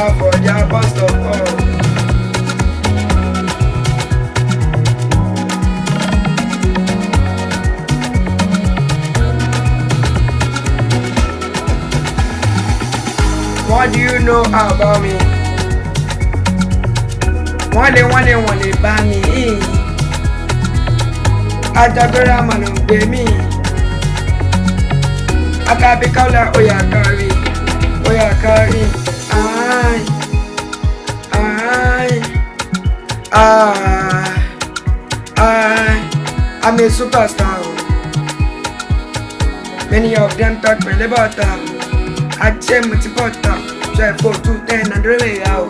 Corah for their bus stop. What do you know about me? One day buy me. Ajagora man don't pay me. I can't be called Oya carry. I'm a superstar. Many of them talk me about that. I check my supporter, 12, 4, 2, 10, and really out.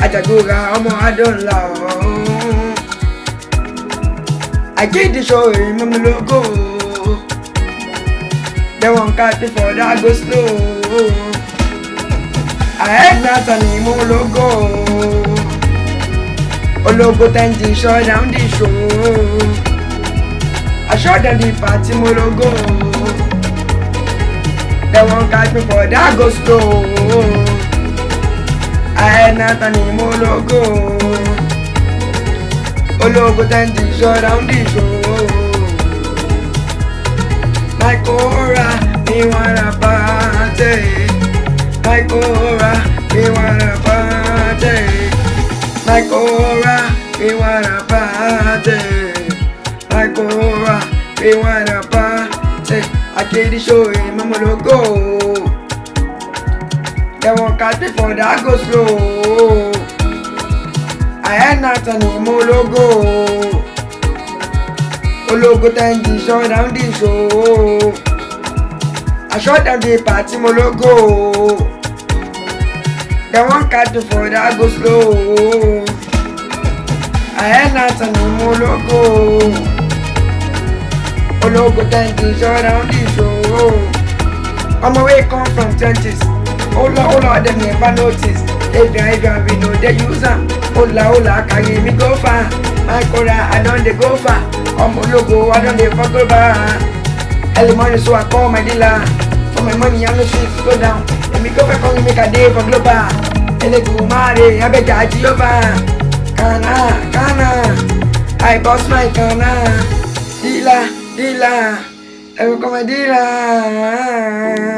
Ajagora, I don't love. I get the show, remember logo. They won't catch me for that go slow. I had not an emo logo. A logo 10 shut down the show. I shot them the party mo logo. They won't catch me for that go slow. I had not an emo logo. A logo 10 shut down the show. My Corah, me wanna party. My Corah, me wanna party. My Corah, me wanna party. My Corah, me wanna party. I get the show in my logo. They won't catch me for that go slow. I had not an emo logo. Logo 10 shut down the show. I shut down the party mo logo. They won't catch me for that go slow. I had not an emo logo. Logo 10 shut down the show. On my way come from 20s. Hola, them never notice. If you know they use them. Hola, carry me go far. My Corah, I don't they go far. Logo, I don't they fuck over. Early morning, so I call my dealer. For my money, I'm no shit to go down. Let me go back home and make a day for global. Ele go marry, I bet I over. Kana, I boss my kana. Dealer, I will come a dealer.